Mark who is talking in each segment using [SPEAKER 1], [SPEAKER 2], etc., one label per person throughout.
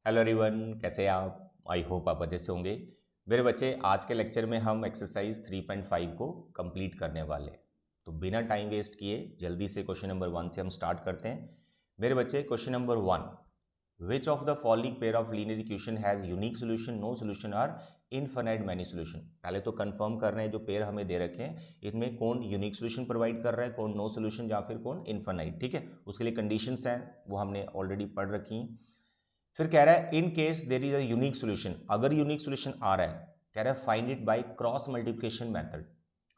[SPEAKER 1] Hello everyone, कैसे हैं आप? आई होप आप अच्छे से होंगे। मेरे बच्चे, आज के लेक्चर में हम एक्सरसाइज 3.5 को कंप्लीट करने वाले हैं। तो बिना टाइम वेस्ट किए जल्दी से क्वेश्चन नंबर 1 से हम स्टार्ट करते हैं। मेरे बच्चे, question number 1, which of the following pair of linear equation has unique solution, no solution or infinite many solution. पहले तो कंफर्म कर रहे हैं जो पेयर हमें दे रखे हैं इनमें कौन यूनिक सोल्यूशन प्रोवाइड कर रहा है, कौन नो सोल्यूशन या फिर कौन इनफाइनाइट। ठीक है, उसके लिए कंडीशंस हैं वो हमने ऑलरेडी पढ़ रखी हैं। फिर कह रहा है in case there is a unique solution, अगर यूनिक सोल्यूशन आ रहा है कह रहा है find it by cross multiplication method.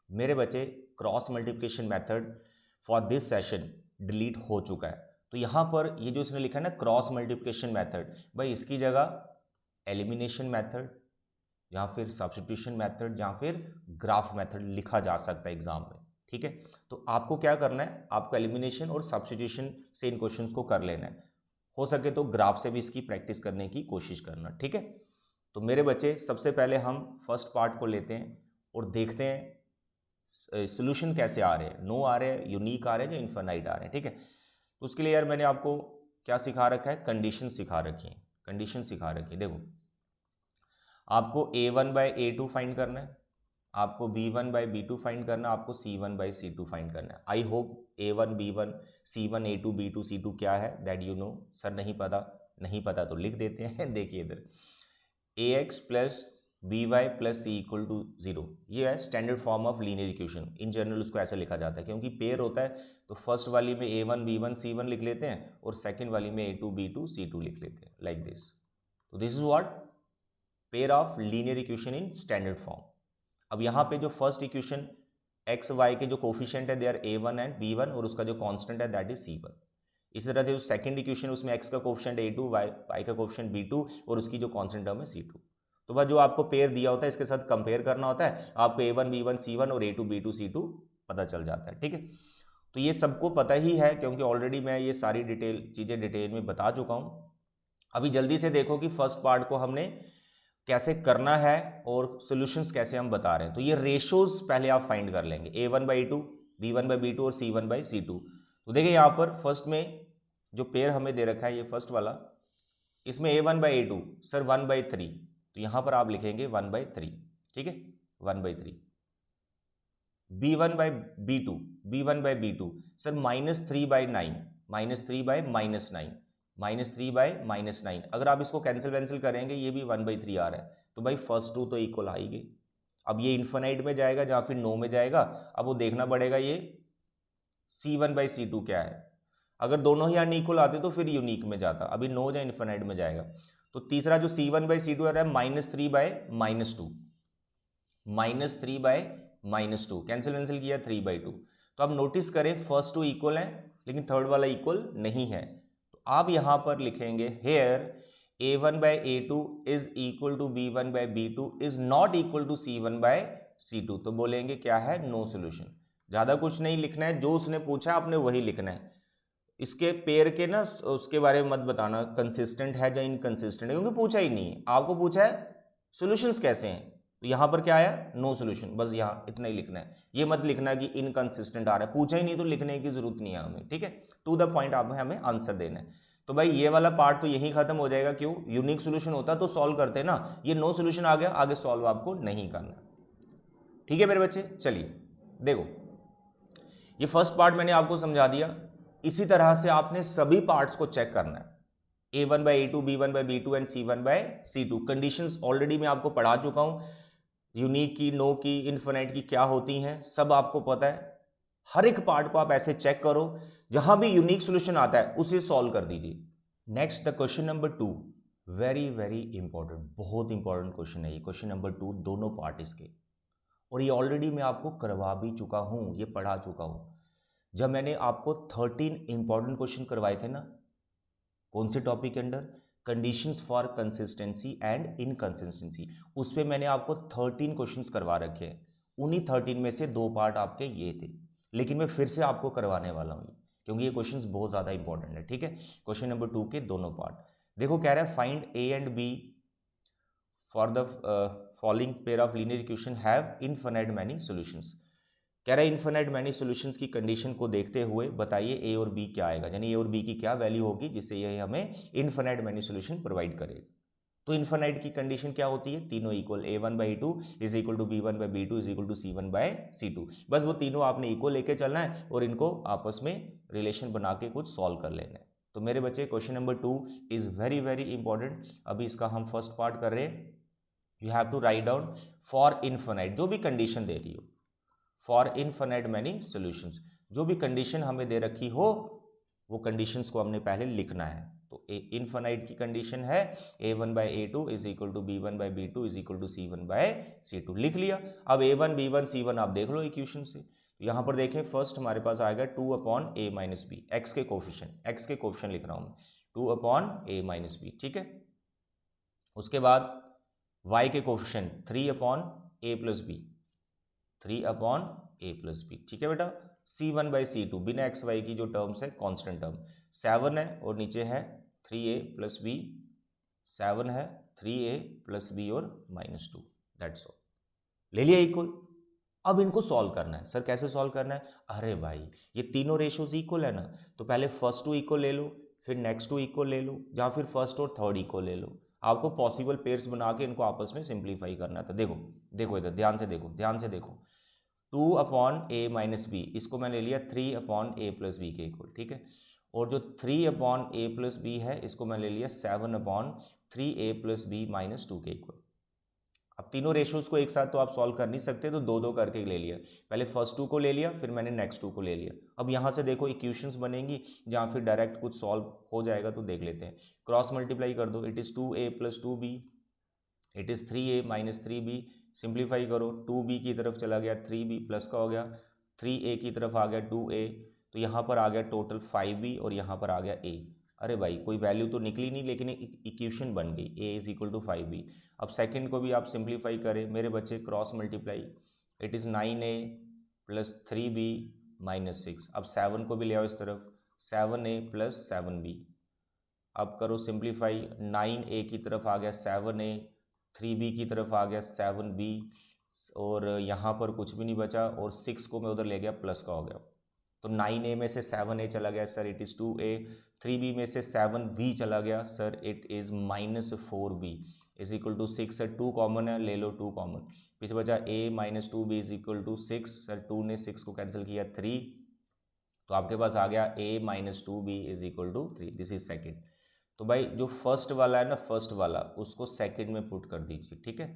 [SPEAKER 1] मेरे बच्चे, cross multiplication method for this session delete हो चुका है। तो यहां पर ये जो इसने लिखा है ना क्रॉस मल्टीप्लिकेशन मेथड, भाई इसकी जगह एलिमिनेशन मेथड या फिर सब्स्टिट्यूशन मेथड या फिर ग्राफ मेथड लिखा जा सकता है एग्जाम में। ठीक है, तो आपको क्या करना है, आपको एलिमिनेशन और सब्स्टिट्यूशन से इन क्वेश्चंस को कर लेना है। हो सके तो ग्राफ से भी इसकी प्रैक्टिस करने की कोशिश करना। ठीक है, तो मेरे बच्चे सबसे पहले हम फर्स्ट पार्ट को लेते हैं और देखते हैं सोल्यूशन कैसे आ रहे हैं, नो आ रहे हैं, यूनिक आ रहे हैं या इनफाइनाइट आ रहे हैं। ठीक है, तो उसके लिए यार मैंने आपको क्या सिखा रखा है, कंडीशन सिखा रखी है। कंडीशन सिखा रखी है, देखो आपको a1/a2 फाइंड करना है, आपको b1/b2 फाइंड करना है, आपको c1/c2 फाइंड करना है। I hope a1 b1 c1 a2 b2 c2 क्या है दैट यू नो। सर नहीं पता, नहीं पता तो लिख देते हैं देखिए इधर ax plus B Y plus C equal to 0, ये है standard form of linear equation. In general उसको ऐसा लिखा जाता है क्योंकि पेयर होता है तो फर्स्ट वाली में a1 b1 c1 लिख लेते हैं और सेकंड वाली में a2 b2 c2 लिख लेते हैं लाइक दिस। तो this is what pair of linear equation in standard form. अब यहाँ पे जो फर्स्ट इक्वेशन एक्स वाई के जो कोफिशिएंट है they are a1 and b1 और उसका जो कांस्टेंट है दैट इज c1। इसी तरह जो सेकंड इक्वेशन उसमें x का कोफिशिएंट a2, y का कोफिशिएंट b2 और उसकी जो कांस्टेंट टर्म है c2। तो बस जो आपको पेयर दिया होता है इसके साथ कंपेयर करना होता है, आपको a1 b1 c1 और a2 b2 c2 पता चल जाता है। ठीक है, तो ये सबको पता ही है क्योंकि ऑलरेडी मैं ये सारी चीज़ें डिटेल में बता चुका हूँ। अभी जल्दी से देखो कि फर्स्ट पार्ट को हमने कैसे करना है और सॉल्यूशंस कैसे हम बता रहे हैं। तो ये रेशोज पहले आप फाइंड कर लेंगे, a1/a2, b1/b2 और c1/c2। तो देखिए यहाँ पर फर्स्ट में जो पेयर हमें दे रखा है ये फर्स्ट वाला, इसमें a1/a2 सर 1/3, तो यहाँ पर आप लिखेंगे 1/3। ठीक है, 1/3। b1/b2, b1/b2 sir -3/9, -3/-9, -3/-9। अगर आप इसको कैंसिल वैंसिल करेंगे ये भी 1/3 आ रहा है, तो भाई फर्स्ट टू तो इक्वल आ ही गई। अब ये इन्फिनाइट में जाएगा या फिर नो में जाएगा, अब वो देखना पड़ेगा ये c1/c2 क्या है। अगर दोनों ही अनइक्वल आते तो फिर यूनिक में जाता, अभी नो या इन्फिनाइट में जाएगा। तो तीसरा जो c1/c2 आ रहा है -3/-2, -3/-2 कैंसिल वैंसिल किया 3/2। तो अब नोटिस करें फर्स्ट टू इक्वल है लेकिन थर्ड वाला इक्वल नहीं है। तो आप यहां पर लिखेंगे here a1/a2 is equal to b1/b2 is not equal to c1/c2। तो बोलेंगे क्या है, नो सोल्यूशन। ज़्यादा कुछ नहीं लिखना है, जो उसने पूछा आपने वही लिखना है। इसके पेयर के ना उसके बारे में मत बताना कंसिस्टेंट है या इनकंसिस्टेंट है, क्योंकि पूछा ही नहीं है। आपको पूछा है सॉल्यूशंस कैसे हैं, तो यहां पर क्या आया, नो सॉल्यूशन। बस यहाँ इतना ही लिखना है, ये मत लिखना कि इनकंसिस्टेंट आ रहा है, पूछा ही नहीं तो लिखने की जरूरत नहीं है हमें। ठीक है, टू द पॉइंट आप हमें आंसर देना है। तो भाई ये वाला पार्ट तो यही खत्म हो जाएगा। क्यों, यूनिक सोल्यूशन होता तो सॉल्व करते ना, ये नो सोल्यूशन आ गया, आगे सॉल्व आपको नहीं करना। ठीक है मेरे बच्चे, चलिए देखो ये फर्स्ट पार्ट मैंने आपको समझा दिया। इसी तरह से आपने सभी पार्ट्स को चेक करना है, a1/a2, b1/b2 and c1/c2। Conditions already मैं आपको पढ़ा चुका हूं, यूनिक की, नो की, इन्फिनाइट की क्या होती हैं, सब आपको पता है। हर एक पार्ट को आप ऐसे चेक करो, जहां भी यूनिक सोल्यूशन आता है उसे सॉल्व कर दीजिए। Next the question number 2, very very important, बहुत इंपॉर्टेंट क्वेश्चन है ये। क्वेश्चन नंबर 2 दोनों पार्ट इसके, और ये ऑलरेडी मैं आपको करवा भी चुका हूं, ये पढ़ा चुका हूं जब मैंने आपको 13 इंपॉर्टेंट क्वेश्चन करवाए थे ना। कौन से टॉपिक के under, conditions for consistency and inconsistency, उस पर मैंने आपको 13 क्वेश्चंस करवा रखे हैं। उन्हीं 13 में से 2 पार्ट आपके ये थे, लेकिन मैं फिर से आपको करवाने वाला हूँ क्योंकि ये क्वेश्चंस बहुत ज़्यादा इंपॉर्टेंट है। ठीक है, क्वेश्चन नंबर 2 के दोनों पार्ट देखो। कह रहा है find A and B for the following pair of linear equation have infinite many solutions. कह रहा है इन्फिनिट मैनी सॉल्यूशंस की कंडीशन को देखते हुए बताइए ए और बी क्या आएगा, यानी ए और बी की क्या वैल्यू होगी जिससे ये हमें इन्फिनिट मैनी सॉल्यूशन प्रोवाइड करेगा। तो इन्फिनिट की कंडीशन क्या होती है, तीनों equal, a1/2 is equal to b1/b2 is equal to c1/c2। बस वो तीनों आपने इक्वल लेके चलना है और इनको आपस में रिलेशन बना के कुछ सॉल्व कर लेना है। तो मेरे बच्चे question number 2 is very very important. अभी इसका हम फर्स्ट पार्ट कर रहे हैं। You have to write down for infinite, जो भी कंडीशन दे रही हो, फॉर इन्फिनिट मैनी सॉल्यूशंस, जो भी कंडीशन हमें दे रखी हो वो कंडीशंस को हमने पहले लिखना है। तो इन्फिनिट की कंडीशन है a1/a2 is equal to b1/b2 is equal to c1/c2, लिख लिया। अब a1 b1 c1 आप देख लो इक्वेशन से। तो यहां पर देखें फर्स्ट हमारे पास आएगा 2/a-b, x के कोफिशिएंट लिख रहा हूं मैं, 2/a-b, ठीक है। उसके बाद y के कोफिशिएंट 3/a+b, 3/a+b, ठीक है बेटा। c1/c2 बिना एक्स वाई की जो टर्म्स है कांस्टेंट टर्म 7 है और नीचे है 3a+b, 7 है 3a+b और -2, दैट्स ऑल। ले लिया इक्वल। अब इनको सॉल्व करना है। सर कैसे सॉल्व करना है? अरे भाई ये तीनों रेशियोज इक्वल है ना, तो पहले फर्स्ट टू इक्वल ले लो, फिर नेक्स्ट टू इक्वल ले लो, या फिर फर्स्ट और थर्ड इक्वल ले लो। आपको पॉसिबल पेयर्स बना के इनको आपस में सिंप्लीफाई करना था। देखो देखो इधर ध्यान से देखो, ध्यान से देखो, 2/a-b, इसको मैं ले लिया 3/a+b के इक्वल, ठीक है। और जो 3/a+b है इसको मैं ले लिया 7/3a+b -2 के इक्वल। अब तीनों रेशियोज को एक साथ तो आप सॉल्व कर नहीं सकते, तो दो दो करके ले लिया। पहले फर्स्ट टू को ले लिया, फिर मैंने नेक्स्ट टू को ले लिया। अब यहाँ से देखो इक्वेशंस बनेंगी, जहाँ फिर डायरेक्ट कुछ सॉल्व हो जाएगा, तो देख लेते हैं। क्रॉस मल्टीप्लाई कर दो, it is 2a + 2b, it is 3a - 3b। Simplify करो, 2b की तरफ चला गया 3b प्लस का हो गया, 3a की तरफ आ गया 2a, तो यहाँ पर आ गया टोटल 5b और यहाँ पर आ गया a। अरे भाई कोई वैल्यू तो निकली नहीं, लेकिन इक्वेशन बन गई, a = 5b। अब सेकंड को भी आप सिंप्लीफाई करें मेरे बच्चे, cross multiply, it is 9a + 3b - 6। अब 7 को भी ले आओ इस तरफ, 7a + 7b। अब करो सिंप्लीफाई, 9a की तरफ आ गया 7a, 3b की तरफ आ गया 7b, और यहाँ पर कुछ भी नहीं बचा, और 6 को मैं उधर ले गया प्लस का हो गया। तो 9a में से 7a चला गया sir, it is 2a। 3b में से 7b चला गया sir, it is -4b is equal to 6। Sir 2 common है, ले लो 2 कॉमन, पीछे बचा a - 2b is equal to 6। Sir 2 ने 6 को कैंसिल किया 3, तो आपके पास आ गया a - 2b is equal to 3। This is second. तो भाई जो फर्स्ट वाला है ना, फर्स्ट वाला उसको सेकंड में पुट कर दीजिए, ठीक है,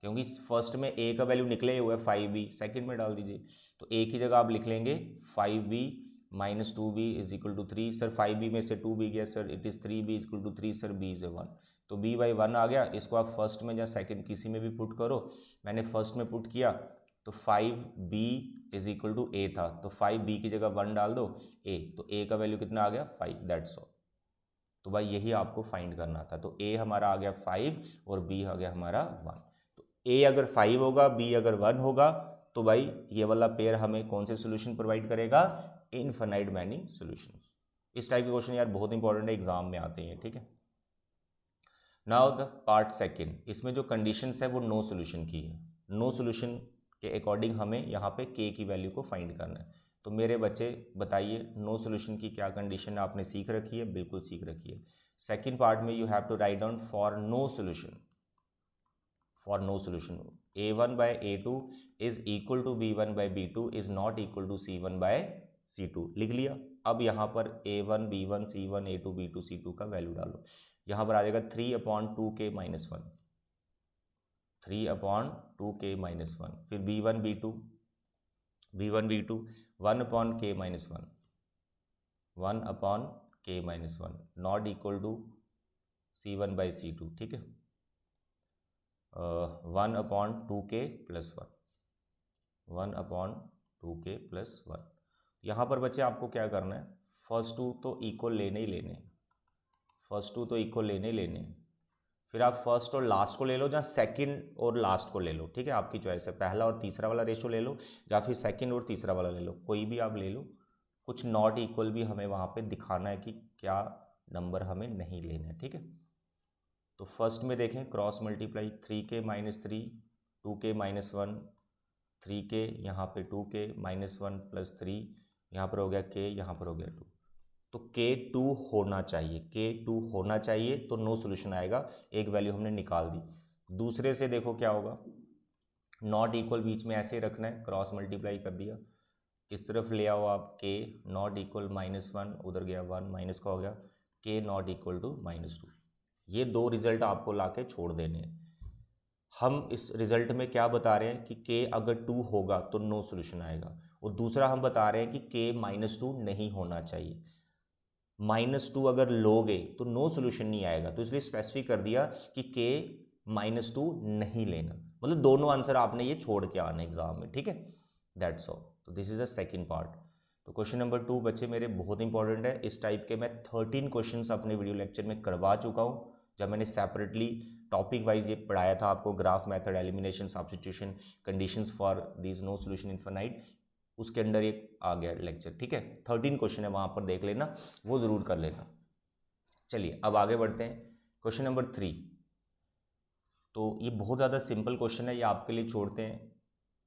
[SPEAKER 1] क्योंकि फर्स्ट में a का वैल्यू निकले हुआ है 5b, सेकंड में डाल दीजिए। तो a की जगह आप लिख लेंगे 5b - 2b is equal to 3। Sir 5b में से 2b गया sir, it is 3b is equal to 3। Sir b is 1, तो b/1 आ गया। इसको आप फर्स्ट में या सेकंड किसी में भी पुट करो। मैंने फर्स्ट में पुट किया तो 5b is equal to a था, तो 5b की जगह 1 डाल दो a, तो a का वैल्यू कितना आ गया 5, दैट्स ऑल। तो भाई यही आपको फाइंड करना था। तो a हमारा आ गया 5 और b आ गया हमारा 1। तो a अगर 5 होगा, b अगर 1 होगा, तो भाई ये वाला पेयर हमें कौन से सॉल्यूशन प्रोवाइड करेगा? Infinite many solutions. इस टाइप के क्वेश्चन यार बहुत इंपॉर्टेंट है, एग्जाम में आते हैं, ठीक है। नाउ द पार्ट सेकंड, इसमें जो कंडीशंस है वो नो सॉल्यूशन की है। नो सॉल्यूशन के अकॉर्डिंग हमें यहाँ पे k की वैल्यू को फाइंड करना है। तो मेरे बच्चे बताइए नो सॉल्यूशन की क्या कंडीशन आपने सीख रखी है? बिल्कुल सीख रखी है। सेकंड पार्ट में you have to write down for no solution, for no solution a1/a2 is equal to b1/b2 is not equal to c1/c2, लिख लिया। अब यहाँ पर a1 b1 c1 a2 b2 c2 का वैल्यू डालो। यहाँ पर आ जाएगा 3/2k - 1, 3/2k - 1, फिर b1 b2 1/k - 1, 1/k - 1 not equal to c1/c2, ठीक है। 1/2k + 1, 1/2k + 1। यहाँ पर बच्चे आपको क्या करना है? फर्स्ट टू तो इक्वल लेने ही लेने, फर्स्ट टू तो इक्वल लेने ही लेने, फिर आप फर्स्ट और लास्ट को ले लो, जहाँ सेकंड और लास्ट को ले लो, ठीक है, आपकी चॉइस है। पहला और तीसरा वाला रेशो ले लो, या फिर सेकंड और तीसरा वाला ले लो, कोई भी आप ले लो। कुछ नॉट इक्वल भी हमें वहाँ पे दिखाना है कि क्या नंबर हमें नहीं लेना है, ठीक है। तो फर्स्ट में देखें cross multiply, 3k - 3 2k - 1 3k, यहाँ पे 2k, -1 + 3, यहाँ पर हो गया k, यहाँ पर हो गया 2। तो k2 होना चाहिए, k2 होना चाहिए, तो नो सोल्यूशन आएगा, एक वैल्यू हमने निकाल दी। दूसरे से देखो क्या होगा, नॉट इक्वल बीच में ऐसे रखना है, क्रॉस मल्टीप्लाई कर दिया, इस तरफ ले आओ आप k नॉट इक्वल -1, उधर गया 1, माइनस का हो गया k नॉट इक्वल टू -2। ये दो रिजल्ट आपको लाके छोड़ देने हैं। हम इस रिजल्ट में क्या बता रहे हैं कि k अगर 2 होगा तो नो सोल्यूशन आएगा, और दूसरा हम बता रहे हैं कि k -2 नहीं होना चाहिए। -2 अगर लोगे तो नो सोल्यूशन नहीं आएगा, तो इसलिए स्पेसिफिक कर दिया कि k -2 नहीं लेना, मतलब दोनों आंसर आपने ये छोड़ के आना एग्जाम में, ठीक है, दैट्स ऑल। तो this is the second part. तो क्वेश्चन नंबर 2 बच्चे मेरे बहुत इंपॉर्टेंट है, इस टाइप के मैं 13 क्वेश्चंस अपने वीडियो लेक्चर में करवा चुका हूँ, जब मैंने सेपरेटली टॉपिक वाइज ये पढ़ाया था आपको, graph method, elimination, substitution, conditions for this no solution infinite, उसके अंडर एक आ गया लेक्चर, ठीक है, 13 क्वेश्चन है, वहाँ पर देख लेना, वो ज़रूर कर लेना। चलिए अब आगे बढ़ते हैं, क्वेश्चन नंबर 3। तो ये बहुत ज़्यादा सिंपल क्वेश्चन है, ये आपके लिए छोड़ते हैं,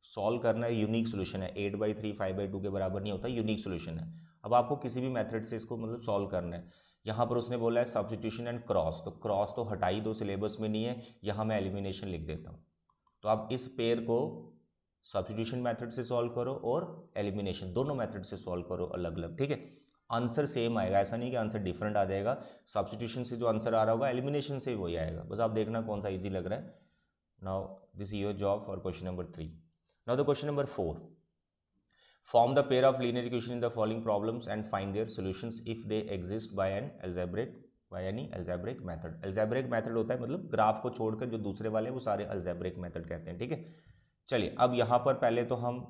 [SPEAKER 1] सॉल्व करना है, यूनिक सोल्यूशन है, 8/3 5/2 के बराबर नहीं होता, यूनिक सोल्यूशन है। अब आपको किसी भी मेथड से इसको मतलब सॉल्व करना है। यहाँ पर उसने बोला है सब्स्टिट्यूशन एंड क्रॉस, तो क्रॉस तो हटा ही दो, सिलेबस में नहीं है, यहाँ मैं एलिमिनेशन लिख देता हूँ। तो आप इस पेयर को सब्स्टिट्यूशन मेथड से सॉल्व करो और एलिमिनेशन, दोनों मेथड से सॉल्व करो अलग अलग, ठीक है, आंसर सेम आएगा, ऐसा नहीं कि आंसर डिफरेंट आ जाएगा। सब्स्टिट्यूशन से जो आंसर आ रहा होगा एलिमिनेशन से वही आएगा, बस आप देखना कौन सा इजी लग रहा है। Now this is your job for question number 3। Now the question number 4, form the pair of linear equation in the following problems and find their solutions if they exist by any algebraic method। algebraic method होता है मतलब graph को छोड़कर जो दूसरे वाले वो सारे algebraic method कहते हैं, ठीक है। चलिए अब यहाँ पर पहले तो हम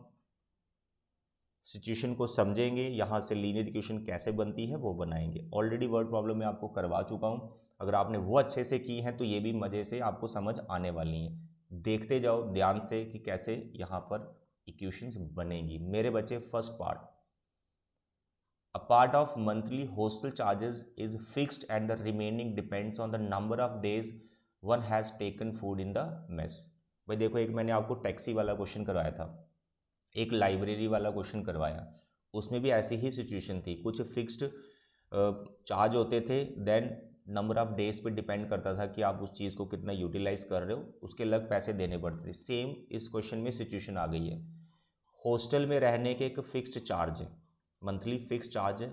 [SPEAKER 1] सिचुएशन को समझेंगे, यहाँ से लीनियर इक्वेशन कैसे बनती है वो बनाएंगे। ऑलरेडी वर्ड प्रॉब्लम में आपको करवा चुका हूँ, अगर आपने वो अच्छे से की हैं तो ये भी मज़े से आपको समझ आने वाली हैं। देखते जाओ ध्यान से कि कैसे यहाँ पर इक्वेशंस बनेगी मेरे बच्चे। First part, a part of monthly hostel charges is fixed and the remaining depends on the number of days one has taken food in the mess. भाई देखो, एक मैंने आपको टैक्सी वाला क्वेश्चन करवाया था, एक लाइब्रेरी वाला क्वेश्चन करवाया, उसमें भी ऐसी ही सिचुएशन थी, कुछ फिक्स्ड चार्ज होते थे, देन नंबर ऑफ डेज पे डिपेंड करता था कि आप उस चीज़ को कितना यूटिलाइज कर रहे हो, उसके अलग पैसे देने पड़ते थे। सेम इस क्वेश्चन में सिचुएशन आ गई है, हॉस्टल में रहने के एक फिक्स्ड चार्ज है, मंथली फिक्स चार्ज है,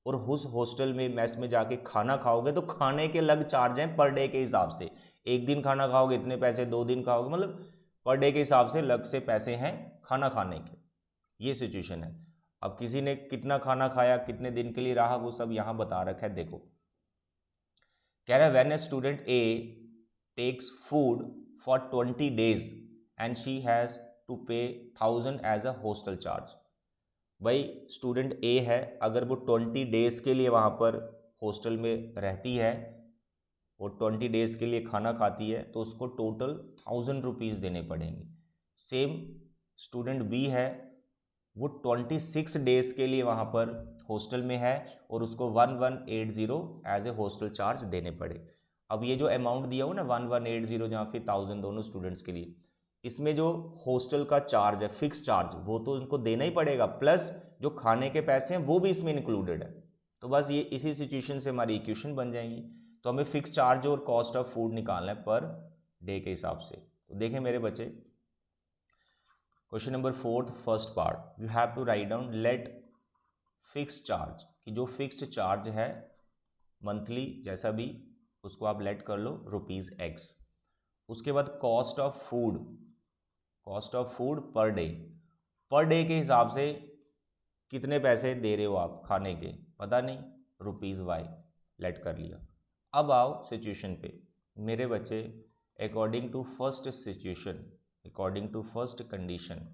[SPEAKER 1] और उस हॉस्टल में मेस में जाके खाना खाओगे तो खाने के अलग चार्ज हैं पर डे के हिसाब से, एक दिन खाना खाओगे इतने पैसे, 2 दिन खाओगे मतलब पर डे के हिसाब से अलग से पैसे हैं खाना खाने के, ये सिचुएशन है। अब किसी ने कितना खाना खाया, कितने दिन के लिए रहा, वो सब यहाँ बता रखा है। देखो कह रहा है when a student A takes food for 20 days and she has to pay 1000 as a hostel charge. भाई स्टूडेंट ए है, अगर वो 20 days के लिए वहाँ पर हॉस्टल में रहती है और 20 days के लिए खाना खाती है तो उसको टोटल 1000 रुपीज़ देने पड़ेंगे। सेम स्टूडेंट बी है, वो 26 days के लिए वहाँ पर हॉस्टल में है और उसको 1180 एज ए हॉस्टल चार्ज देने पड़े। अब ये जो अमाउंट दिया हो ना 1180 जहाँ फिर 1000 दोनों स्टूडेंट्स के लिए, इसमें जो हॉस्टल का चार्ज है फिक्स चार्ज वो तो उनको देना ही पड़ेगा, प्लस जो खाने के पैसे हैं वो भी इसमें इंक्लूडेड है। तो बस ये इसी सिचुएशन से हमारी इक्वेशन बन जाएंगी। तो हमें फिक्स चार्ज और कॉस्ट ऑफ फूड निकालना है पर डे के हिसाब से। तो देखें मेरे बच्चे, question number 4 first part, you have to write down let fix charge, कि जो फिक्स्ड चार्ज है मंथली जैसा भी उसको आप लेट कर लो ₹X। उसके बाद cost of food per day के हिसाब से कितने पैसे दे रहे हो आप खाने के, पता नहीं, ₹Y लेट कर लिया। अब आओ सिचुएशन पे मेरे बच्चे, according to first situation, according to first condition,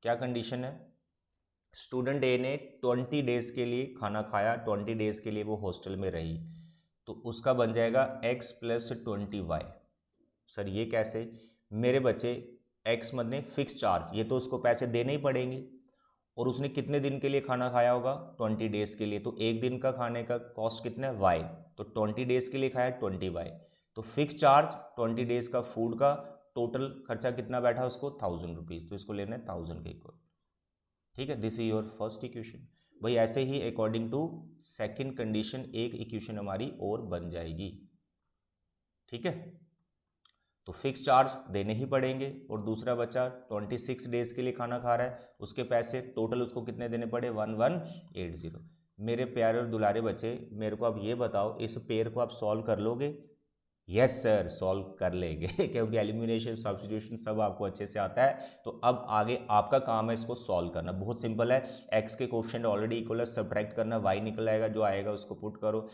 [SPEAKER 1] क्या कंडीशन है, स्टूडेंट ए ने 20 days के लिए खाना खाया, 20 days के लिए वो हॉस्टल में रही, तो उसका बन जाएगा x + 20y। सर ये कैसे मेरे बच्चे, x मतलब फिक्स चार्ज, ये तो उसको पैसे देने ही पड़ेंगे, और उसने कितने दिन के लिए खाना खाया होगा 20 days के लिए, तो एक दिन का खाने का कॉस्ट कितना है y, तो 20 days के लिए खाया 20y, तो फिक्स चार्ज 20 days का फूड का टोटल खर्चा कितना बैठा उसको 1000 रुपीज़, तो इसको लेना है 1000 के इक्वल। ठीक है, this is your first equation. भाई ऐसे ही अकॉर्डिंग टू सेकंड कंडीशन एक इक्वेशन हमारी और बन जाएगी। ठीक है, तो फिक्स चार्ज देने ही पड़ेंगे और दूसरा बच्चा 26 डेज के लिए खाना खा रहा है, उसके पैसे टोटल उसको कितने देने पड़े 1180। मेरे प्यारे और दुलारे बच्चे, मेरे को अब ये बताओ इस पेयर को आप सॉल्व कर लोगे? यस सर, सॉल्व कर लेंगे क्योंकि एलिमिनेशन सब्स्टिट्यूशन सब आपको अच्छे से आता है। तो अब आगे आपका काम है इसको सॉल्व करना, बहुत सिंपल है। एक्स के कोएफिशिएंट ऑलरेडी इक्वल है, सब्ट्रैक्ट करना, वाई निकल आएगा, जो आएगा उसको पुट करो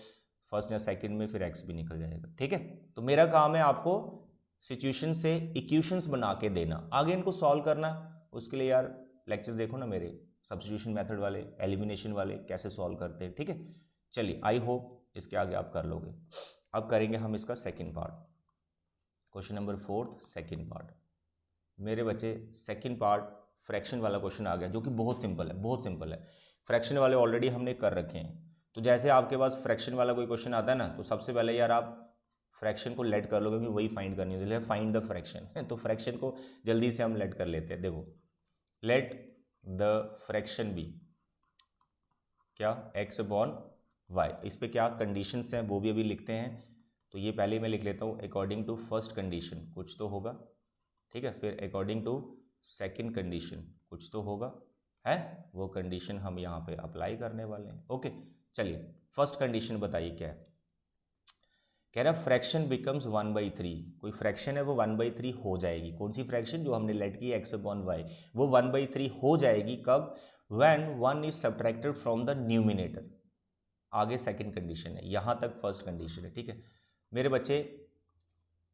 [SPEAKER 1] फर्स्ट या सेकंड में, फिर एक्स भी निकल जाएगा। ठीक है, तो मेरा काम है आपको सिचुएशन से इक्वेशंस बना के देना, आगे इनको सॉल्व करना। उसके लिए यार लेक्चर्स देखो ना मेरे, सब्स्टिट्यूशन मेथड वाले, एलिमिनेशन वाले, कैसे सॉल्व करते हैं। ठीक है, चलिए आई होप इसके आगे आप कर लोगे। अब करेंगे हम इसका second part, question number 4 second part. मेरे बच्चे सेकंड पार्ट फ्रैक्शन वाला क्वेश्चन आ गया, जो कि बहुत सिंपल है, बहुत सिंपल है। फ्रैक्शन वाले ऑलरेडी हमने कर रखे हैं, तो जैसे आपके पास फ्रैक्शन वाला कोई क्वेश्चन आता है ना, तो सबसे पहले यार आप फ्रैक्शन को लेट कर लो, क्योंकि वही फाइंड करनी होती है, फाइंड द फ्रैक्शन। तो फ्रैक्शन को जल्दी से हम लेट कर लेते हैं। देखो, लेट द फ्रैक्शन बी क्या x अपॉन y। इस पे क्या कंडीशंस हैं वो भी अभी लिखते हैं, तो ये पहले मैं लिख लेता हूँ। अकॉर्डिंग टू फर्स्ट कंडीशन कुछ तो होगा, ठीक है, फिर अकॉर्डिंग टू सेकंड कंडीशन कुछ तो होगा, है वो कंडीशन हम यहाँ पे अप्लाई करने वाले हैं। ओके, चलिए फर्स्ट कंडीशन बताइए क्या है। कह रहा फ्रैक्शन बिकम्स 1/3, कोई फ्रैक्शन है वो 1/3 हो जाएगी। कौन सी फ्रैक्शन? जो हमने लेट की x अपॉन y, वो 1/3 हो जाएगी कब? When 1 is subtracted from the numerator. आगे सेकंड कंडीशन है, यहाँ तक फर्स्ट कंडीशन है। ठीक है मेरे बच्चे,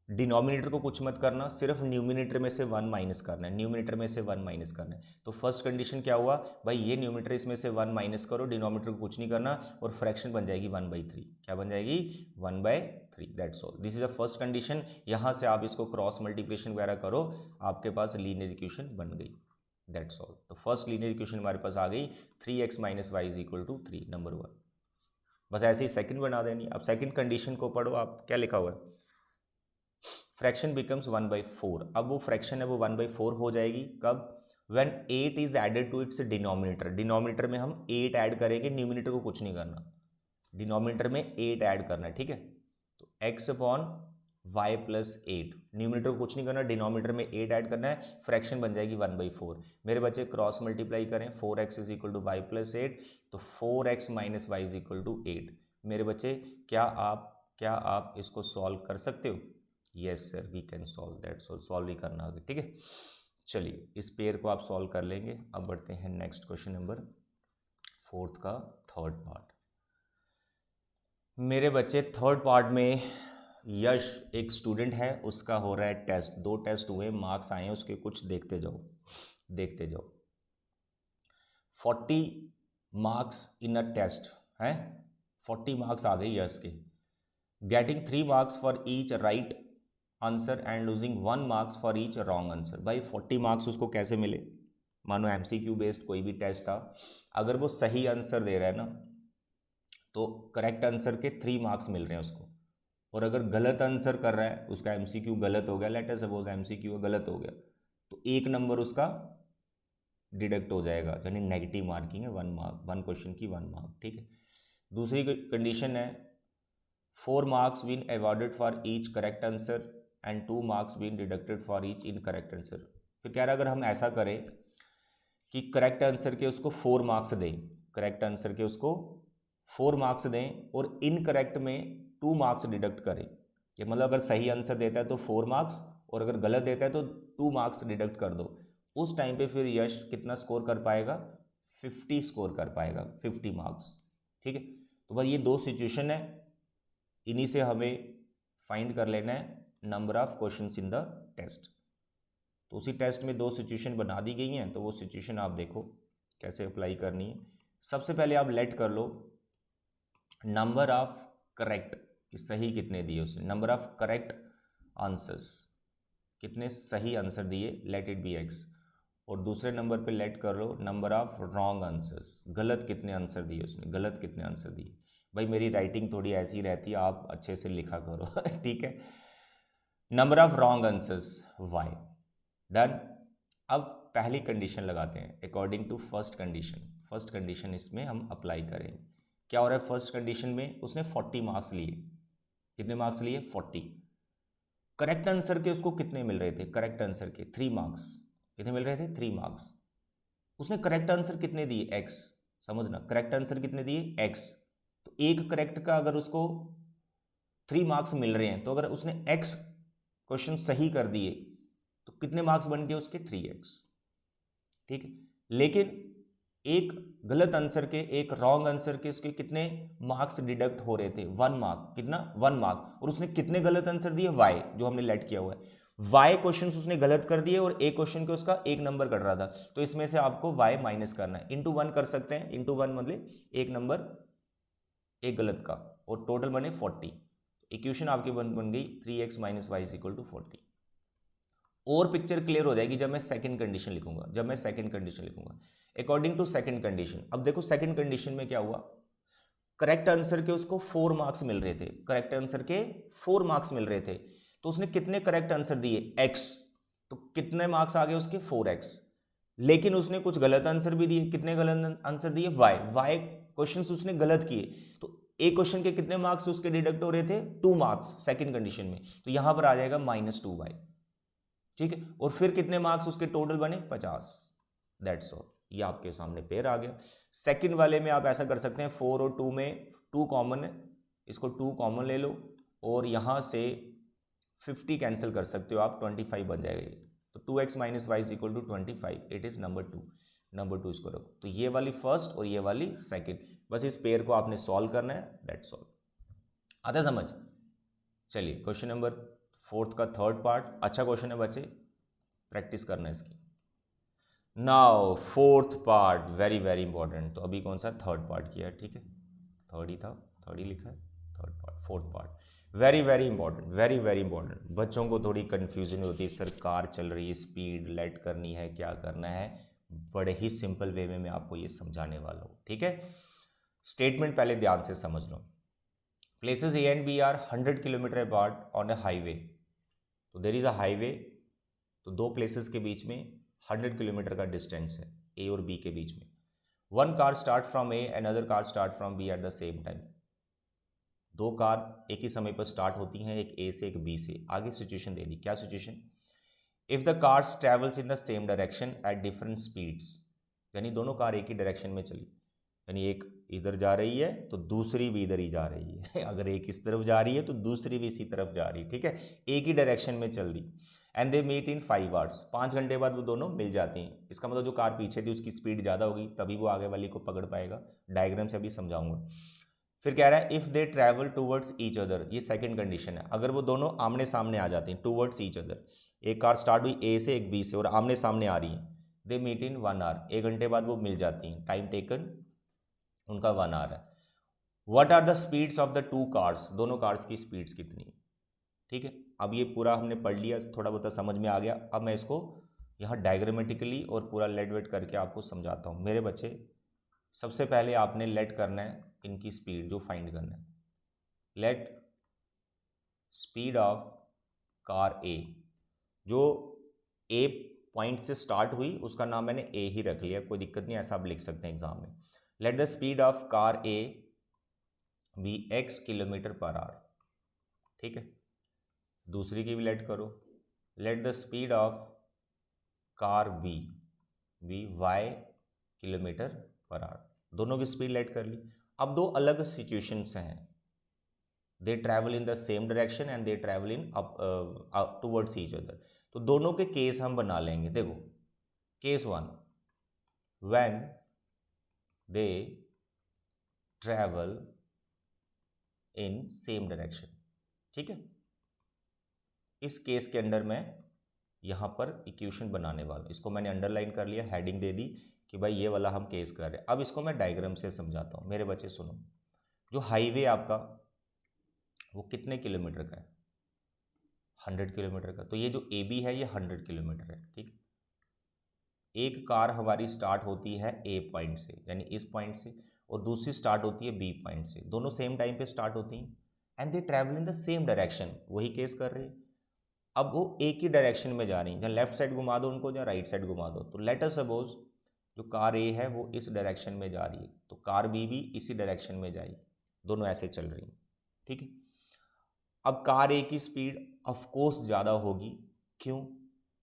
[SPEAKER 1] डिनोमिनेटर को कुछ मत करना, सिर्फ न्यूमिनेटर में से 1 माइनस करना है, न्यूमिनेटर में से 1 माइनस करना है। तो फर्स्ट कंडीशन क्या हुआ भाई, ये न्यूमिनेटर इसमें से 1 माइनस करो, डिनोमिनेटर को कुछ नहीं करना, और फ्रैक्शन बन जाएगी 1/3। क्या बन जाएगी? 1/3, that's all. This is a first condition. यहाँ से आप इसको क्रॉस मल्टीप्लिकेशन वगैरह करो, आपके पास लीनियर इक्वेशन बन गई, दैट्स ऑल। तो फर्स्ट लीनियर इक्वेशन हमारे पास आ गई 3x minus y is equal to 3, number 1। बस ऐसे ही सेकंड बना देनी। अब सेकंड कंडीशन को पढ़ो आप, क्या लिखा हुआ है, फ्रैक्शन बिकम्स 1/4। अब वो फ्रैक्शन है वो 1/4 हो जाएगी कब? When 8 is added to its denominator. Denominator में हम 8 ऐड करेंगे, न्यूमिनेटर को कुछ नहीं करना, डिनोमिनेटर में 8 ऐड करना है। ठीक है, तो x upon y plus 8, numerator को कुछ नहीं करना, डिनोमिनेटर में 8 ऐड करना है, फ्रैक्शन बन जाएगी 1/4। मेरे बच्चे क्रॉस मल्टीप्लाई करें, 4x is equal to y plus 8, तो 4x minus y is equal to 8। मेरे बच्चे क्या आप इसको सॉल्व कर सकते हो? Yes sir, we can solve that. Solve ही करना आगे। ठीक है, चलिए इस पेयर को आप सॉल्व कर लेंगे। अब बढ़ते हैं नेक्स्ट क्वेश्चन नंबर 4 का थर्ड पार्ट। मेरे बच्चे थर्ड पार्ट में यश एक स्टूडेंट है, उसका हो रहा है टेस्ट, 2 टेस्ट हुए, मार्क्स आए हैं उसके, कुछ देखते जाओ। 40 मार्क्स इन अ टेस्ट है, 40 मार्क्स आ गई यश के। Getting 3 marks for each right answer and losing 1 marks for each wrong answer. भाई 40 मार्क्स उसको कैसे मिले? मानो MCQ बेस्ड कोई भी टेस्ट था, अगर वो सही आंसर दे रहा है ना, तो करेक्ट आंसर के 3 मार्क्स मिल रहे हैं उसको, और अगर गलत आंसर कर रहा है, उसका MCQ गलत हो गया, लेट अस सपोज MCQ गलत हो गया, तो 1 नंबर उसका डिडक्ट हो जाएगा, यानी नेगेटिव मार्किंग है, 1 मार्क, 1 क्वेश्चन की 1 मार्क। ठीक है, दूसरी कंडीशन है 4 marks been awarded for each correct answer and 2 marks been deducted for each incorrect answer. फिर कह रहा है अगर हम ऐसा करें कि करेक्ट आंसर के उसको 4 मार्क्स दें, करेक्ट आंसर के उसको 4 मार्क्स दें और इनकरेक्ट में 2 मार्क्स डिडक्ट करें, कि मतलब अगर सही आंसर देता है तो 4 मार्क्स, और अगर गलत देता है तो 2 मार्क्स डिडक्ट कर दो, उस टाइम पे फिर यश कितना स्कोर कर पाएगा? 50 स्कोर कर पाएगा, 50 मार्क्स। ठीक है, तो भाई ये 2 सिचुएशन है, इन्हीं से हमें फाइंड कर लेना है number of questions in the test. तो उसी टेस्ट में 2 सिचुएशन बना दी गई हैं, तो वो सिचुएशन आप देखो कैसे अप्लाई करनी है। सबसे पहले आप लेट कर लो नंबर ऑफ करेक्ट, सही कितने दिए उसने, नंबर ऑफ करेक्ट आंसर्स, कितने सही आंसर दिए, लेट इट बी x। और दूसरे नंबर पे लेट कर लो नंबर ऑफ रॉन्ग आंसर्स, गलत कितने आंसर दिए उसने, गलत कितने आंसर दिए। भाई मेरी राइटिंग थोड़ी ऐसी रहती है, आप अच्छे से लिखा करो ठीक है। Number of wrong answers y। Done. अब पहली कंडीशन लगाते हैं according to first condition. First condition इसमें हम अप्लाई करेंगे। क्या हो रहा है फर्स्ट कंडीशन में, उसने 40 मार्क्स लिए। कितने मार्क्स लिए? 40। करेक्ट आंसर के उसको कितने मिल रहे थे? करेक्ट आंसर के 3 मार्क्स। कितने मिल रहे थे? 3 मार्क्स। उसने करेक्ट आंसर कितने दिए? x। समझना, करेक्ट आंसर कितने दिए? x। तो एक करेक्ट का अगर उसको 3 मार्क्स मिल रहे हैं, तो अगर उसने x क्वेश्चन सही कर दिए तो कितने मार्क्स बन गए उसके? 3x। ठीक है। लेकिन एक गलत आंसर के, एक रॉन्ग आंसर के उसके कितने मार्क्स डिडक्ट हो रहे थे? 1 मार्क। कितना? 1 मार्क। और उसने कितने गलत आंसर दिए? y, जो हमने लेट किया हुआ है। y क्वेश्चन उसने गलत कर दिए और एक क्वेश्चन के उसका 1 नंबर कट रहा था, तो इसमें से आपको y माइनस करना है। इंटू 1 कर सकते हैं। इंटू 1 मतलब एक नंबर एक गलत का, और टोटल बने 40। इक्वेशन आपकी बन गई 3x minus y is equal to 40। और पिक्चर क्लियर हो जाएगी जब मैं सेकंड कंडीशन लिखूंगा। According to second condition. अब देखो सेकंड कंडीशन में क्या हुआ, करेक्ट आंसर के उसको 4 मार्क्स मिल रहे थे। करेक्ट आंसर के 4 मार्क्स मिल रहे थे, तो उसने कितने करेक्ट आंसर दिए? x। तो कितने मार्क्स आ गए उसके? 4x। लेकिन उसने कुछ गलत आंसर भी दिए। कितने गलत आंसर दिए? y क्वेश्चंस उसने गलत किए, तो एक क्वेश्चन के कितने मार्क्स उसके डिडक्ट हो रहे थे? 2 मार्क्स सेकंड कंडीशन में। तो यहां पर आ जाएगा -2y। ठीक है। और फिर कितने मार्क्स उसके टोटल बने? 50। That's all. ये आपके सामने पेयर आ गया। सेकंड वाले में आप ऐसा कर सकते हैं, 4 और 2 में 2 कॉमन है, इसको 2 कॉमन ले लो और यहां से 50 कैंसिल कर सकते हो आप, 25 बन जाएगा ये। तो 2x minus y is equal to 25। It is number 2। Number 2 इसको रखो। तो ये वाली फर्स्ट और ये वाली सेकंड, बस इस पेयर को आपने सॉल्व करना है। That's all. आता है समझ? चलिए क्वेश्चन नंबर 4 का थर्ड पार्ट। अच्छा क्वेश्चन है बच्चे, प्रैक्टिस करना है इसकी। Now fourth part very very important. तो अभी कौन सा? थर्ड पार्ट किया है, ठीक है। थर्ड ही था, थर्ड ही लिखा है। Third part, fourth part very very important, very very important. बच्चों को थोड़ी कन्फ्यूजन होती है, सर कार चल रही है, स्पीड लेट करनी है, क्या करना है। बड़े ही सिंपल वे में मैं आपको ये समझाने वाला हूँ, ठीक है। स्टेटमेंट पहले ध्यान से समझ लो। Places A and B are 100 kilometres apart on a highway. तो देर इज अ हाईवे, तो दो प्लेसेस के बीच में 100 किलोमीटर का डिस्टेंस है ए और बी के बीच में। One car start from A and other car start from B at the same time. दो कार एक ही समय पर स्टार्ट होती हैं, एक ए से एक बी से। आगे सिचुएशन दे दी। क्या situation? If the cars travels in the same direction at different speeds, यानी दोनों कार एक ही डायरेक्शन में चली, यानी एक इधर जा रही है तो दूसरी भी इधर ही जा रही है अगर एक इस तरफ जा रही है तो दूसरी भी इसी तरफ जा रही है, ठीक है। एक ही डायरेक्शन में चल दी। And they meet in 5 hours. 5 घंटे बाद वो दोनों मिल जाती हैं। इसका मतलब जो कार पीछे थी उसकी स्पीड ज़्यादा होगी, तभी वो आगे वाली को पकड़ पाएगा। डायग्राम से अभी समझाऊंगा। फिर कह रहा है if they travel towards each other. ये सेकंड कंडीशन है। अगर वो दोनों आमने सामने आ जाते हैं, टूवर्ड्स ईच अदर, एक कार स्टार्ट हुई ए से एक बी से और आमने सामने आ रही है, दे मीट इन 1 आवर। 1 घंटे बाद वो मिल जाती हैं। टाइम टेकन उनका 1 आवर है। What are the speeds of the 2 cars. दोनों कार्स की स्पीड्स कितनी, ठीक है। अब ये पूरा हमने पढ़ लिया, थोड़ा बहुत समझ में आ गया। अब मैं इसको यहाँ डायग्रामेटिकली और पूरा लेट वेट करके आपको समझाता हूँ। मेरे बच्चे, सबसे पहले आपने लेट करना है इनकी स्पीड जो फाइंड करना है। लेट स्पीड ऑफ कार ए, जो ए पॉइंट से स्टार्ट हुई उसका नाम मैंने ए ही रख लिया, कोई दिक्कत नहीं, ऐसा आप लिख सकते हैं एग्जाम में। Let the speed of car A be x kilometre per hour, ठीक है। दूसरी की भी लेट करो। Let the speed of car B y kilometre per hour. दोनों की स्पीड लेट कर ली। अब दो अलग सिचुएशंस हैं। दे travel in the same direction and they travel in up towards each other. तो दोनों के केस हम बना लेंगे। देखो case 1, when they travel in same direction, ठीक है। इस केस के अंदर मैं यहाँ पर इक्वेशन बनाने वाला हूँ। इसको मैंने अंडरलाइन कर लिया, हेडिंग दे दी कि भाई ये वाला हम केस कर रहे हैं। अब इसको मैं डायग्राम से समझाता हूँ। मेरे बच्चे सुनो, जो हाईवे आपका वो कितने किलोमीटर का है? 100 किलोमीटर का। तो ये जो ए बी है ये 100 किलोमीटर है, ठीक। एक कार हमारी स्टार्ट होती है ए पॉइंट से, यानी इस पॉइंट से, और दूसरी स्टार्ट होती है बी पॉइंट से। दोनों सेम टाइम पे स्टार्ट होती हैं and they travel in the same direction. वही केस कर रहे हैं। अब वो एक ही डायरेक्शन में जा रही हैं, जहाँ लेफ्ट साइड घुमा दो उनको, जहाँ राइट साइड घुमा दो। तो लेट अस सपोज जो कार ए है वो इस डायरेक्शन में जा रही है, तो कार बी भी इसी डायरेक्शन में जाएगी, दोनों ऐसे चल रही हैं, ठीक है। अब कार ए की स्पीड ऑफ कोर्स ज़्यादा होगी, क्यों?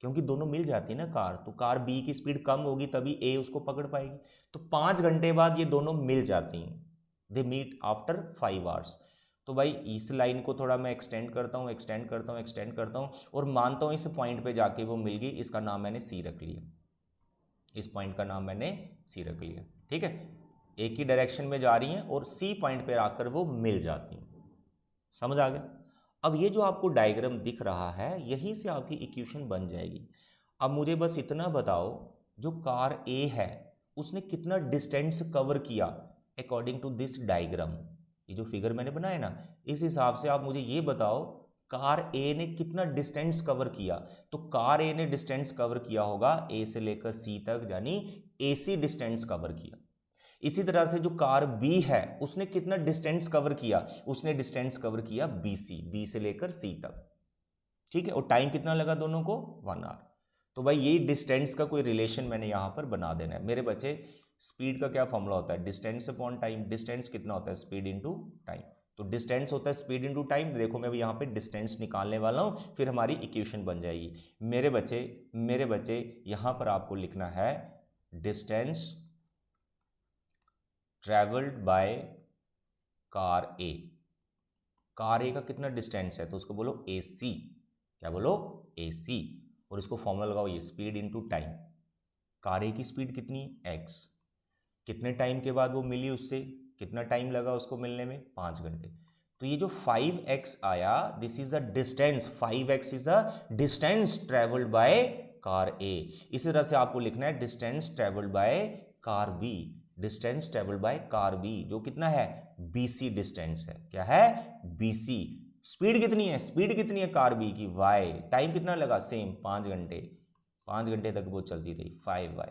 [SPEAKER 1] क्योंकि दोनों मिल जाती है ना कार, तो कार बी की स्पीड कम होगी तभी ए उसको पकड़ पाएगी। तो 5 घंटे बाद ये दोनों मिल जाती हैं, दे मीट आफ्टर 5 आवर्स। तो भाई इस लाइन को थोड़ा मैं एक्सटेंड करता हूँ, एक्सटेंड करता हूँ, एक्सटेंड करता हूँ, और मानता हूँ इस पॉइंट पे जाके वो मिल गई, इसका नाम मैंने सी रख लिया, इस पॉइंट का नाम मैंने सी रख लिया, ठीक है। एक ही डायरेक्शन में जा रही हैं और सी पॉइंट पे आकर वो मिल जाती हैं, समझ आ गया। अब ये जो आपको डायग्राम दिख रहा है यहीं से आपकी इक्वेशन बन जाएगी। अब मुझे बस इतना बताओ, जो कार ए है उसने कितना डिस्टेंस कवर किया अकॉर्डिंग टू दिस डायग्राम। ये जो फिगर मैंने बनाया ना, इस हिसाब से आप मुझे ये बताओ कार ए ने कितना डिस्टेंस कवर किया। तो कार ए ने डिस्टेंस कवर किया होगा ए से लेकर सी तक, यानी एसी डिस्टेंस कवर किया। इसी तरह से जो कार बी है उसने कितना डिस्टेंस कवर किया, उसने डिस्टेंस कवर किया बीसी, बी से लेकर सी तक, ठीक है। और टाइम कितना लगा दोनों को? 1 आवर। तो भाई यही डिस्टेंस का कोई रिलेशन मैंने यहां पर बना देना है। मेरे बच्चे स्पीड का क्या फॉर्मूला होता है? Distance upon time. डिस्टेंस कितना होता है? Speed into time. तो डिस्टेंस होता है स्पीड इनटू टाइम। देखो मैं यहाँ पे डिस्टेंस निकालने वाला हूँ, फिर हमारी इक्वेशन बन जाएगी। मेरे बच्चे यहाँ पर आपको लिखना है distance travelled by car A. Car A का कितना डिस्टेंस है? तो उसको बोलो ए सी। क्या बोलो? ए सी। और इसको फॉर्मूला लगाओ, ये speed into time. Car A की स्पीड कितनी? एक्स। कितने टाइम के बाद वो मिली उससे? कितना टाइम लगा उसको मिलने में? 5 घंटे। तो ये जो 5x आया, this is a distance, 5x is a distance travelled by car A. इसी तरह से आपको लिखना है distance travelled by car B. Distance travelled by car B जो कितना है? BC डिस्टेंस है। क्या है? BC। स्पीड कितनी है? स्पीड कितनी है कार बी की? y। टाइम कितना लगा? सेम 5 घंटे। 5 घंटे तक वो चलती रही, 5y।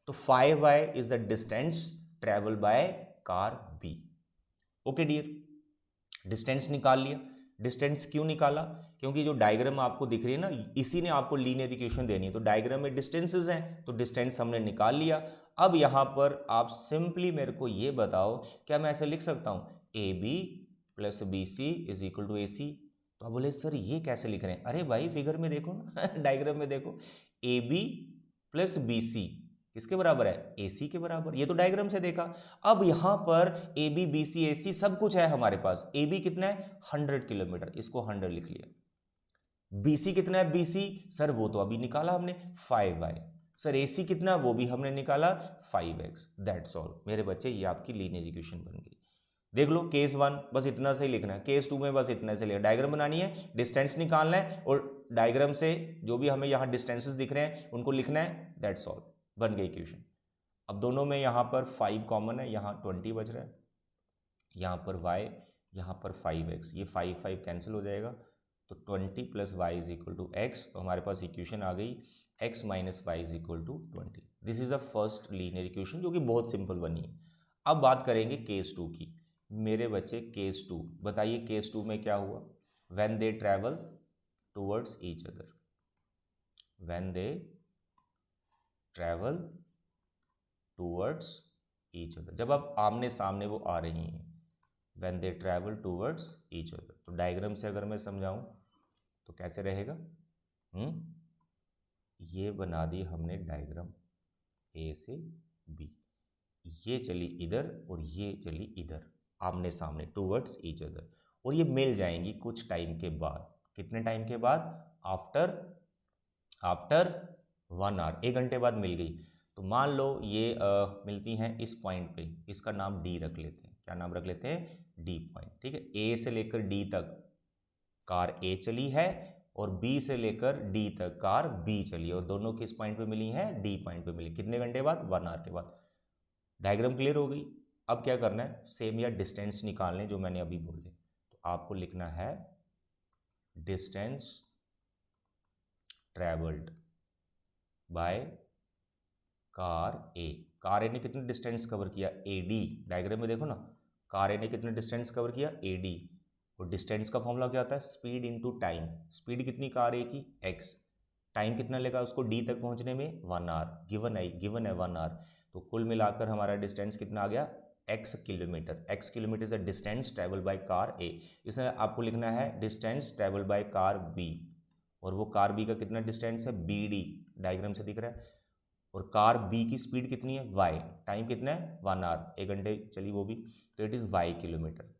[SPEAKER 1] तो 5y is the distance travel by car B. Okay dear, distance निकाल लिया। डिस्टेंस क्यों निकाला? क्योंकि जो डायग्राम आपको दिख रही है ना, इसी ने आपको लीनियर इक्वेशन देनी है। तो डायग्राम में डिस्टेंसेस हैं, तो डिस्टेंस हमने निकाल लिया। अब यहां पर आप सिंपली मेरे को ये बताओ, क्या मैं ऐसे लिख सकता हूं A B plus B C is equal to A C? तो आप बोले सर ये कैसे लिख रहे हैं? अरे भाई फिगर में देखो ना डायग्राम में देखो, A B plus B C किसके बराबर है? AC के बराबर। ये तो डायग्राम से देखा। अब यहां पर AB BC AC सब कुछ है हमारे पास। AB कितना है? 100 किलोमीटर, इसको 100 लिख लिया। BC कितना है? BC सर वो तो अभी निकाला हमने, 5y। सर AC कितना? वो भी हमने निकाला, 5x। दैट्स ऑल मेरे बच्चे, ये आपकी लीनियर इक्वेशन बन गई। देख लो केस 1 बस इतना से ही लिखना है, केस 2 में बस इतना से लिखना, डायग्राम बनानी है, डिस्टेंस निकालना है, और डायग्राम से जो भी हमें यहाँ डिस्टेंसेस दिख रहे हैं उनको लिखना है। दैट्स ऑल, बन गई इक्वेशन। अब दोनों में यहाँ पर 5 कॉमन है, यहाँ 20 बच रहा है, यहाँ पर y, यहाँ पर 5x, ये 5 कैंसिल हो जाएगा। तो 20 plus y is equal to x. तो हमारे पास इक्वेशन आ गई x minus y is equal to 20। This is a first linear equation जो कि बहुत सिंपल बनी है। अब बात करेंगे केस 2 की। मेरे बच्चे केस 2 बताइए, केस 2 में क्या हुआ? When they travel towards each other. When they travel towards each other, जब आप आमने सामने वो आ रही हैं। When they travel towards each other. तो डायग्राम से अगर मैं समझाऊं तो कैसे रहेगा? ये बना दी हमने डायग्राम ए से बी, ये चली इधर और ये चली इधर, आमने सामने टूवर्ड्स ईच अदर, और ये मिल जाएंगी कुछ टाइम के बाद। कितने टाइम के बाद? आफ्टर 1 आवर, 1 घंटे बाद मिल गई। तो मान लो ये मिलती हैं इस पॉइंट पे, इसका नाम डी रख लेते हैं। क्या नाम रख लेते हैं? डी पॉइंट, ठीक है। ए से लेकर डी तक कार ए चली है, और बी से लेकर डी तक कार बी चली है, और दोनों किस पॉइंट पे मिली हैं? डी पॉइंट पे मिली। कितने घंटे बाद? 1 आवर के बाद। डायग्राम क्लियर हो गई। अब क्या करना है? सेम या डिस्टेंस निकालने जो मैंने अभी बोले। तो आपको लिखना है distance travelled by car A. Car A ने कितना डिस्टेंस कवर किया? AD। डायग्राम में देखो ना, कार ए ने कितना डिस्टेंस कवर किया? AD। और डिस्टेंस का फॉर्मूला क्या होता है, स्पीड इनटू टाइम। स्पीड कितनी कार ए की, एक्स, टाइम कितना लेगा उसको डी तक पहुंचने में, 1 आवर, गिवन है 1 आवर। तो कुल मिलाकर हमारा डिस्टेंस कितना आ गया, x kilometre. x kilometre is the distance travel by car A. इसमें आपको लिखना है distance travel by car B, और वो कार बी का कितना डिस्टेंस है, बी डी, डायग्राम से दिख रहा है। और कार बी की स्पीड कितनी है, y, टाइम कितना है 1 आवर, 1 घंटे चली वो भी, तो इट इज़ y किलोमीटर।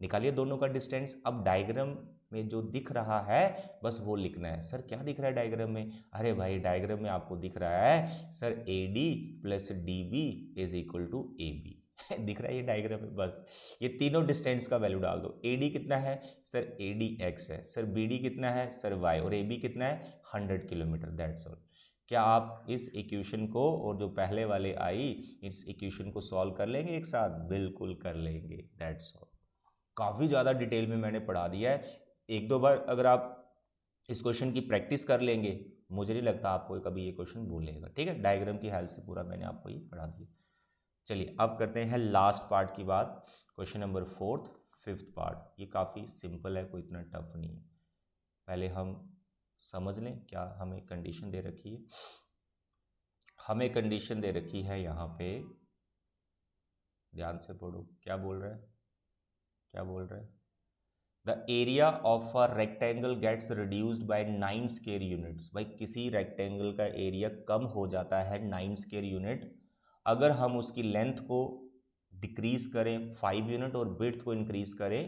[SPEAKER 1] निकालिए दोनों का डिस्टेंस। अब डायग्राम में जो दिख रहा है बस वो लिखना है। सर क्या दिख रहा है डायग्राम में, अरे भाई डायग्राम में आपको दिख रहा है sir A D plus D B is equal to A B दिख रहा है ये डायग्राम में। बस ये तीनों डिस्टेंस का वैल्यू डाल दो। ए डी कितना है सर, ए डी एक्स है सर, बी डी कितना है सर वाई, और ए बी कितना है 100 किलोमीटर, दैट्स ऑल। क्या आप इस इक्वेशन को और जो पहले वाले आई इस इक्वेशन को सॉल्व कर लेंगे एक साथ, बिल्कुल कर लेंगे, दैट्स ऑल। काफ़ी ज़्यादा डिटेल में मैंने पढ़ा दिया है। एक दो बार अगर आप इस क्वेश्चन की प्रैक्टिस कर लेंगे, मुझे नहीं लगता आपको कभी ये क्वेश्चन भूलेगा, ठीक है। डायग्राम की हेल्प से पूरा मैंने आपको ये पढ़ा दिया। चलिए अब करते हैं लास्ट पार्ट की बात, question number 4th 5th part. ये काफ़ी सिंपल है, कोई इतना टफ नहीं है। पहले हम समझ लें क्या हमें कंडीशन दे रखी है। हमें कंडीशन दे रखी है यहाँ पे, ध्यान से पढ़ो क्या बोल रहा है, क्या बोल रहा है। The area of a rectangle gets reduced by 9 square units. भाई किसी रेक्टेंगल का एरिया कम हो जाता है 9 स्क्वायर यूनिट अगर हम उसकी लेंथ को डिक्रीज करें 5 यूनिट और विड्थ को इंक्रीज करें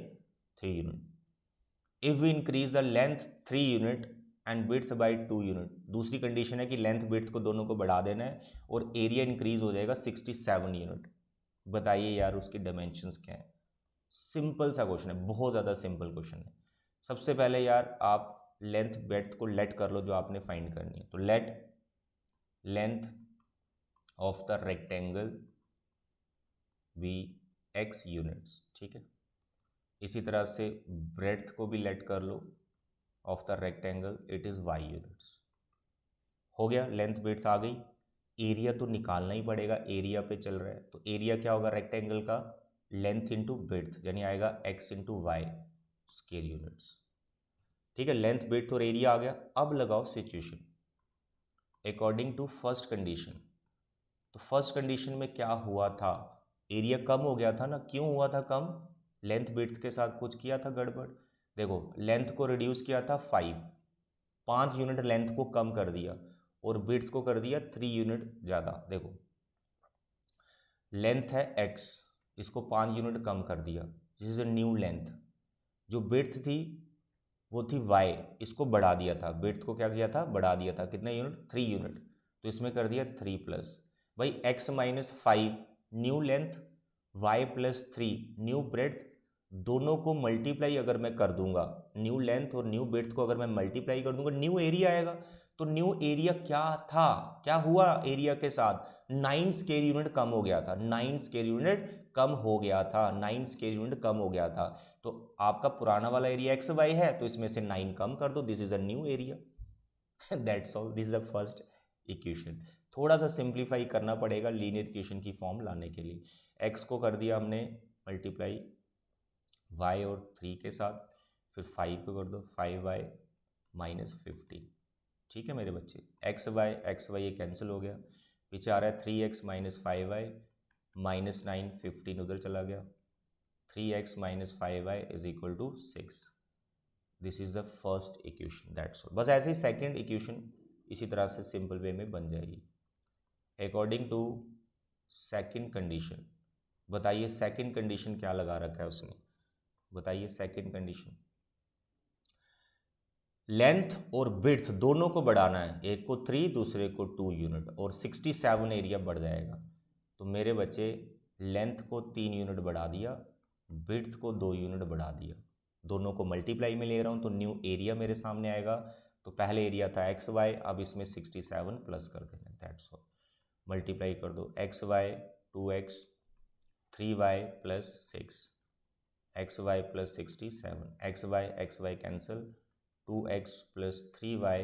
[SPEAKER 1] 3 unit. If we increase the length 3 unit and width by 2 unit. दूसरी कंडीशन है कि लेंथ विड्थ को दोनों को बढ़ा देना है और एरिया इंक्रीज हो जाएगा 67 यूनिट। बताइए यार उसकी डायमेंशंस क्या है। सिंपल सा क्वेश्चन है, बहुत ज़्यादा सिंपल क्वेश्चन है। सबसे पहले यार आप लेंथ ब्रेड्थ को लेट कर लो जो आपने फाइंड करनी है। तो let length of the rectangle be x units, ठीक है। इसी तरह से ब्रेड्थ को भी लेट कर लो of the rectangle, it is y units. हो गया, लेंथ ब्रेड्थ आ गई। एरिया तो निकालना ही पड़ेगा, एरिया पे चल रहा है तो एरिया क्या होगा रेक्टेंगल का, लेंथ इंटू ब्रेड्थ, यानी आएगा x into y square units, ठीक है। लेंथ ब्रेड्थ और एरिया आ गया। अब लगाओ situation according to first condition. तो फर्स्ट कंडीशन में क्या हुआ था, एरिया कम हो गया था ना। क्यों हुआ था कम, लेंथ ब्रेड्थ के साथ कुछ किया था गड़बड़। देखो लेंथ को रिड्यूस किया था 5 यूनिट लेंथ को कम कर दिया और ब्रेड्थ को कर दिया 3 यूनिट ज़्यादा। देखो लेंथ है x, इसको 5 यूनिट कम कर दिया, this is a new length. जो ब्रेड्थ थी वो थी y, इसको बढ़ा दिया था, ब्रेड्थ को क्या किया था बढ़ा दिया था, कितना यूनिट 3 यूनिट, तो इसमें कर दिया 3 प्लस। भाई x minus 5 new length, y plus 3 new breadth, दोनों को मल्टीप्लाई अगर मैं कर दूंगा, न्यू लेंथ और न्यू ब्रेड्थ को अगर मैं मल्टीप्लाई कर दूंगा न्यू एरिया आएगा। तो न्यू एरिया क्या था, क्या हुआ एरिया के साथ, 9 स्क्वायर यूनिट कम हो गया था, 9 स्क्वायर यूनिट कम हो गया था, 9 स्क्वायर यूनिट कम हो गया था। तो आपका पुराना वाला एरिया एक्स वाई है तो इसमें से 9 कम कर दो, this is a new area that's all, this is the first equation. थोड़ा सा सिंप्लीफाई करना पड़ेगा लीनियर इक्वेशन की फॉर्म लाने के लिए। एक्स को कर दिया हमने मल्टीप्लाई वाई और 3 के साथ, फिर 5 को कर दो 5y माइनस 50, ठीक है मेरे बच्चे। एक्स वाई ये कैंसिल हो गया, पीछे आ रहा है 3x माइनस 5y माइनस 9, 15 उधर चला गया, 3x minus 5y is equal to 6। This is the first equation, that's all. बस ऐसे ही सेकेंड इक्वेशन इसी तरह से सिंपल वे में बन जाएगी। अकॉर्डिंग टू सेकेंड कंडीशन, बताइए सेकेंड कंडीशन क्या लगा रखा है उसने, बताइए सेकेंड कंडीशन। लेंथ और ब्रेड्थ दोनों को बढ़ाना है, एक को 3 दूसरे को 2 यूनिट, और 67 एरिया बढ़ जाएगा। तो मेरे बच्चे लेंथ को 3 यूनिट बढ़ा दिया, ब्रेड्थ को 2 यूनिट बढ़ा दिया, दोनों को मल्टीप्लाई में ले रहा हूँ तो न्यू एरिया मेरे सामने आएगा। तो पहले एरिया था एक्स वाई, अब इसमें 67 प्लस कर देना, दैट्स ऑल। मल्टीप्लाई कर दो x y 2x 3y plus 6, x y plus 67, x y cancel, 2x plus 3y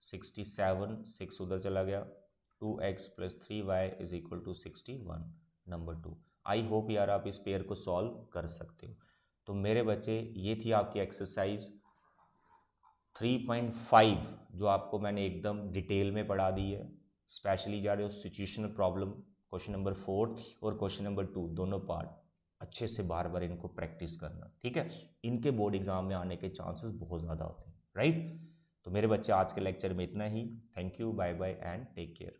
[SPEAKER 1] 67, 6 उधर चला गया, 2x plus 3y is equal to 61, number 2। I hope यार आप इस पेयर को सॉल्व कर सकते हो। तो मेरे बच्चे ये थी आपकी एक्सरसाइज 3.5 जो आपको मैंने एकदम डिटेल में पढ़ा दी है। स्पेशली जा रहे हो सिचुएशनल प्रॉब्लम, क्वेश्चन नंबर 4 और क्वेश्चन नंबर 2 दोनों पार्ट अच्छे से बार बार इनको प्रैक्टिस करना, ठीक है। इनके बोर्ड एग्जाम में आने के चांसेस बहुत ज़्यादा होते हैं, राइट। तो मेरे बच्चे आज के लेक्चर में इतना ही। Thank you, bye bye and take care.